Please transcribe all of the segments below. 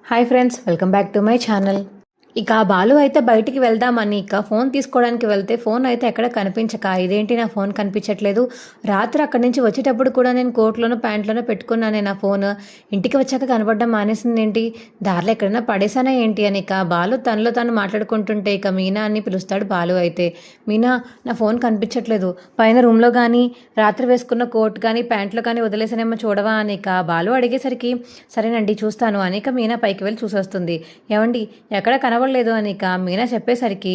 Hi friends, welcome back to my channel. ఇక బాలు అయితే బయటికి వెళ్దామని ఇక ఫోన్ తీసుకోవడానికి వెళ్తే ఫోన్ అయితే ఎక్కడ కనిపించక, ఇదేంటి నా ఫోన్ కనిపించట్లేదు, రాత్రి అక్కడి నుంచి వచ్చేటప్పుడు కూడా నేను కోట్లోనో ప్యాంట్లోనో పెట్టుకున్నానే నా ఫోన్, ఇంటికి వచ్చాక కనబడడం మానేసింది ఏంటి, దారిలో ఎక్కడైనా పడేసానా ఏంటి అని ఇక బాలు తనలో తాను మాట్లాడుకుంటుంటే ఇక మీనా అని పిలుస్తాడు బాలు. అయితే మీనా, నా ఫోన్ కనిపించట్లేదు, పైన రూమ్లో కానీ రాత్రి వేసుకున్న కోట్ కానీ ప్యాంట్లో కానీ వదిలేసానేమో చూడవా అని ఇక బాలు అడిగేసరికి సరేనండి చూస్తాను అని ఇక మీనా పైకి వెళ్ళి చూసొస్తుంది. ఏమండి ఎక్కడ కనబడలేదు అని ఇక మీనా చెప్పేసరికి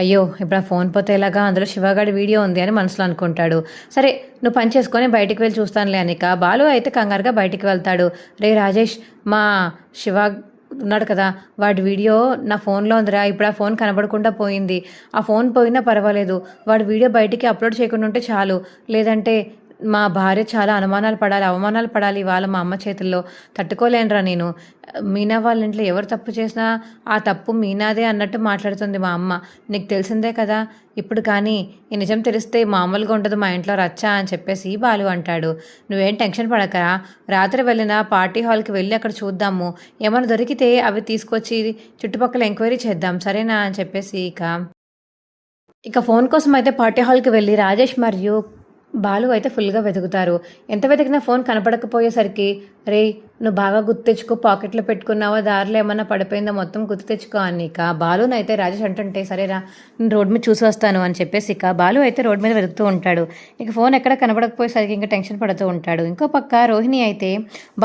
అయ్యో ఇప్పుడు ఆ ఫోన్ పోతే ఎలాగా, అందులో శివగాడి వీడియో ఉంది అని మనసులో అనుకుంటాడు. సరే నువ్వు పని చేసుకొని బయటికి వెళ్ళి చూస్తానులే అనిక బాలు అయితే కంగారుగా బయటికి వెళ్తాడు. రే రాజేష్, మా శివ ఉన్నాడు కదా, వాడి వీడియో నా ఫోన్లో ఉందిరా, ఇప్పుడు ఆ ఫోన్ కనబడకుండా పోయింది, ఆ ఫోన్ పోయినా పర్వాలేదు, వాడి వీడియో బయటికి అప్లోడ్ చేయకుండా ఉంటే చాలు, లేదంటే మా భార్య చాలా అనుమానాలు పడాలి, అవమానాలు పడాలి ఇవాళ మా అమ్మ చేతుల్లో, తట్టుకోలేనురా నేను. మీనా వాళ్ళ ఇంట్లో ఎవరు తప్పు చేసినా ఆ తప్పు మీనాదే అన్నట్టు మాట్లాడుతుంది మా అమ్మ, నీకు తెలిసిందే కదా ఇప్పుడు. కానీ ఈ నిజం తెలిస్తే మామూలుగా ఉండదు మా ఇంట్లో రచ్చా అని చెప్పేసి బాలు అంటాడు. నువ్వేం టెన్షన్ పడకరా, రాత్రి వెళ్ళిన పార్టీ హాల్కి వెళ్ళి అక్కడ చూద్దాము, ఏమైనా దొరికితే అవి తీసుకొచ్చి చుట్టుపక్కల ఎంక్వైరీ చేద్దాం సరేనా అని చెప్పేసి ఇక ఫోన్ కోసం అయితే పార్టీ హాల్కి వెళ్ళి రాజేష్ మరియు బాలు అయితే ఫుల్గా వెతుకుతారు. ఎంత వెతికినా ఫోన్ కనపడకపోయేసరికి రే నువ్వు బాగా గుర్తు తెచ్చుకో, పాకెట్లో పెట్టుకున్నావా, దారిలో ఏమన్నా పడిపోయిందో మొత్తం గుర్తు తెచ్చుకో అని ఇక బాలునైతే రాజేష్ అంటుంటే సరేరా నేను రోడ్ మీద చూసి వస్తాను అని చెప్పేసి ఇక బాలు అయితే రోడ్ మీద వెతుకుతూ ఉంటాడు. ఇక ఫోన్ ఎక్కడ కనపడకపోయేసరికి ఇంకా టెన్షన్ పడుతూ ఉంటాడు. ఇంకో పక్క రోహిణి అయితే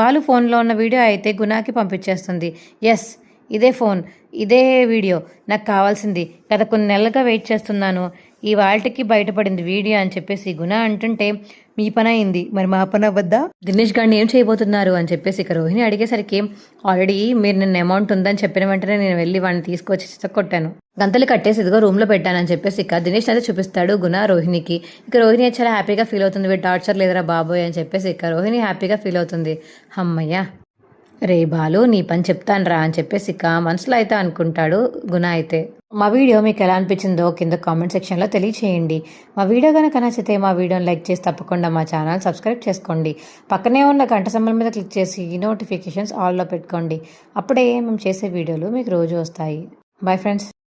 బాలు ఫోన్లో ఉన్న వీడియో అయితే గుణాకి పంపించేస్తుంది. ఎస్, ఇదే ఫోన్, ఇదే వీడియో నాకు కావాల్సింది, గత కొన్ని నెలలుగా వెయిట్ చేస్తున్నాను, ఈ వాల్టికి బయటపడింది వీడియో అని చెప్పేసి గుణ అంటుంటే మీ పని అయింది, మరి మా పని అవ్వద్దా, దినేష్ గారిని ఏం చేయబోతున్నారు అని చెప్పేసి ఇక రోహిణి అడిగేసరికి ఆల్రెడీ మీరు నిన్న అమౌంట్ ఉందని చెప్పిన వెంటనే నేను వెళ్ళి వాడిని తీసుకొచ్చి చితకొట్టాను, గంతలు కట్టేసి ఇదిగో రూమ్లో పెట్టానని చెప్పేసి ఇక దినేష్ అయితే చూపిస్తాడు గుణ రోహిణికి. ఇక రోహిణి చాలా హ్యాపీగా ఫీల్ అవుతుంది, వీడు టార్చర్ లేదురా బాబోయ్ అని చెప్పేసి ఇక రోహిణి హ్యాపీగా ఫీల్ అవుతుంది. అమ్మయ్య రే బాలు నీ పని చెప్తాను రా అని చెప్పేసి ఇక మనసులో అయితే అనుకుంటాడు గుణ. అయితే మా వీడియో మీకు ఎలా అనిపించిందో కింద కామెంట్ సెక్షన్లో తెలియచేయండి. మా వీడియో కనుక నచ్చితే మా వీడియోని లైక్ చేసి తప్పకుండా మా ఛానల్ సబ్స్క్రైబ్ చేసుకోండి. పక్కనే ఉన్న గంట సింబల్ మీద క్లిక్ చేసి నోటిఫికేషన్స్ ఆల్లో పెట్టుకోండి, అప్పుడే మేము చేసే వీడియోలు మీకు రోజు వస్తాయి. Bye friends.